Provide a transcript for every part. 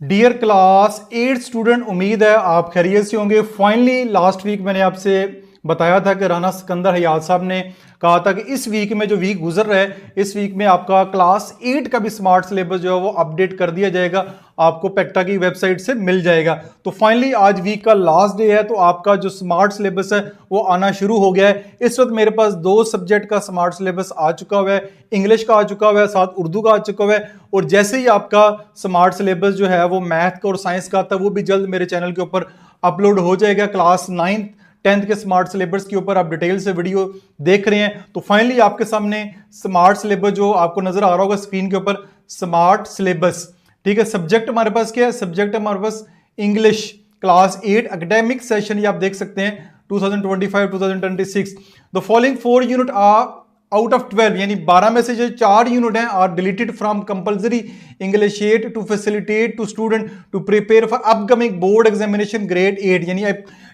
Dear class 8 student, उम्मीद है आप खैरियत से होंगे। फाइनली लास्ट वीक मैंने आपसे बताया था कि राना सिकंदर हयात साहब ने कहा था कि इस वीक में जो वीक गुजर रहा है, इस वीक में आपका क्लास 8 का भी स्मार्ट सिलेबस जो है वो अपडेट कर दिया जाएगा, आपको पेक्टा की वेबसाइट से मिल जाएगा। तो फाइनली आज वीक का लास्ट डे है, तो आपका जो स्मार्ट सिलेबस है वो आना शुरू हो गया है। इस वक्त मेरे पास 2 सब्जेक्ट का स्मार्ट सिलेबस आ चुका हुआ है, इंग्लिश का आ चुका हुआ है, साथ उर्दू का आ चुका हुआ है। और जैसे ही आपका स्मार्ट सिलेबस जो है वो मैथ का और साइंस का आता है, वो भी जल्द मेरे चैनल के ऊपर अपलोड हो जाएगा। क्लास 9th 10th के स्मार्ट सिलेबस के ऊपर आप डिटेल से वीडियो देख रहे हैं। तो फाइनली आपके सामने स्मार्ट सिलेबस जो आपको नजर आ रहा होगा स्क्रीन के ऊपर, स्मार्ट सिलेबस, ठीक है। सब्जेक्ट हमारे पास क्या है? सब्जेक्ट हमारे पास इंग्लिश क्लास 8 एकेडमिक सेशन, ये आप देख सकते हैं 2025-2026। The following 4 unit are out of 12, यानी 12 में से जो 4 यूनिट हैं are deleted from compulsory English 8 to facilitate to student to prepare for upcoming board examination grade 8। यानी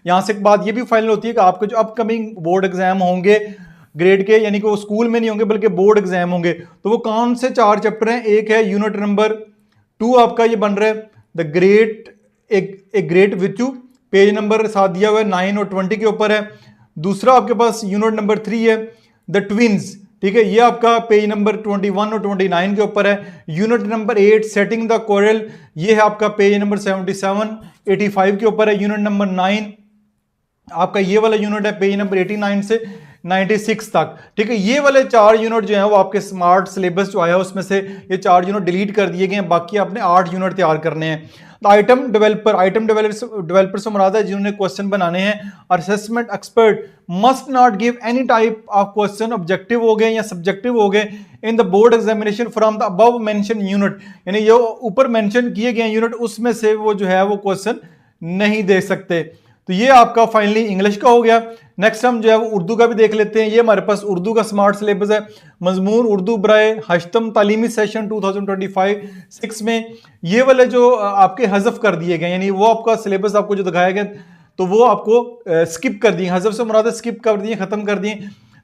यहां से एक बात ये भी फाइनल होती है कि आपके जो अपकमिंग बोर्ड एग्जाम होंगे ग्रेड के, यानी कि वो स्कूल में नहीं होंगे बल्कि बोर्ड एग्जाम होंगे, तो वो कौन से 4 चैप्टर हैं? एक है यूनिट नंबर 2, आपका ये बन रहा है द ग्रेट एक ग्रेट विचू, पेज नंबर साथ दिया हुआ है 9 और 20 के ऊपर है। दूसरा आपके पास यूनिट नंबर 3 है द ट्विंस, ठीक है, ये आपका पेज नंबर 21 और 29 के ऊपर है। Unit number 8 setting the coral, ये है आपका पेज नंबर 77 85 के ऊपर है। यूनिट नंबर 9 आपका ये वाला यूनिट है पेज नंबर 89 से 96 तक, ठीक है। ये वाले 4 यूनिट जो है वो आपके स्मार्ट सिलेबस जो आया उसमें से ये 4 यूनिट डिलीट कर दिए गए हैं, बाकी आपने 8 यूनिट तैयार करने हैं। आइटम डेवलपर से मुराद है जिन्होंने क्वेश्चन बनाने हैं। Assessment expert must not give any type of question, objective हो गए या सब्जेक्टिव हो गए, in the board examination from the above mention unit, यानी जो ऊपर मेंशन किए गए यूनिट उसमें से वो जो है वो क्वेश्चन नहीं दे सकते। तो ये आपका फाइनली इंग्लिश का हो गया। नेक्स्ट हम जो है वो उर्दू का भी देख लेते हैं। ये हमारे पास उर्दू का स्मार्ट सिलेबस है, मजमून उर्दू बराए हश्तम तालीमी सेशन 2025-6 में ये वाले जो आपके हज़फ कर दिए गए, यानी वो आपका सिलेबस आपको जो दिखाया गया तो वो आपको स्किप कर दिए, हज़फ से मुराद स्किप कर दिए, खत्म कर दिए,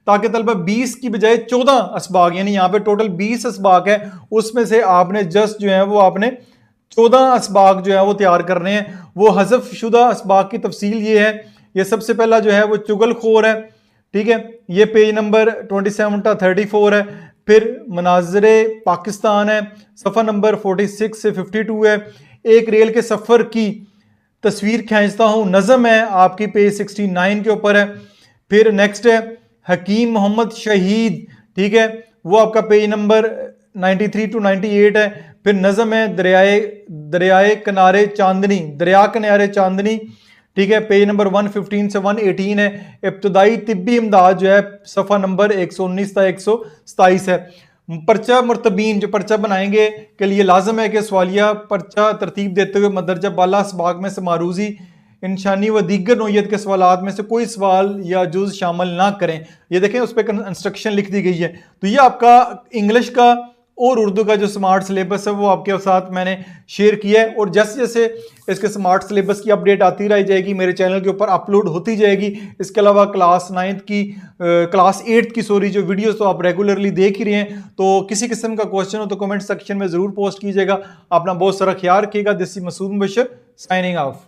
ताकि तलबा 20 की बजाय 14 असबाक, यानी यहाँ पे टोटल 20 असबाक है, उसमें से आपने जस्ट जो है वो आपने 14 असबाक जो है वो तैयार करने हैं। वो हज़फ शुदा असबाक की तफसील ये है, ये सबसे पहला जो है वो चुगलखोर है, ठीक है, ये पेज नंबर 27 टा 34 है। फिर मनाजरे पाकिस्तान है, सफ़ा नंबर 46 से 52 है। एक रेल के सफ़र की तस्वीर खींचता हूँ नज़म है आपकी पेज 69 के ऊपर है। फिर नेक्स्ट है हकीम मोहम्मद शहीद, ठीक है, वो आपका पेज नंबर 93 टू 98 है। फिर नज़म है दरियाए किनारे चांदनी, दरिया किनारे चांदनी, ठीक है, पेज नंबर 115 से 118 है। इब्तदाई तिब्बी इमदाद जो है सफ़ा नंबर 119 था 127 है। पर्चा मुर्तबीन, जो पर्चा बनाएंगे के लिए लाजम है कि सवालिया पर्चा तरतीब देते हुए मदरजा बाला असबाक में से मारूजी इंशानी व दीगर नोयत के सवालात में से कोई सवाल या जुज शामिल ना करें। ये देखें उस पर इंस्ट्रक्शन लिख दी गई है। तो ये आपका इंग्लिश का और उर्दू का जो स्मार्ट सिलेबस है वो आपके साथ मैंने शेयर किया है, और जैसे जैसे इसके स्मार्ट सिलेबस की अपडेट आती रह जाएगी मेरे चैनल के ऊपर अपलोड होती जाएगी। इसके अलावा क्लास 9th की क्लास 8th की सॉरी जो वीडियोस तो आप रेगुलरली देख ही रहे हैं। तो किसी किस्म का क्वेश्चन हो तो कमेंट सेक्शन में ज़रूर पोस्ट कीजिएगा। अपना बहुत सारा ख्याल रखिएगा। This is Masood Mubashar signing of.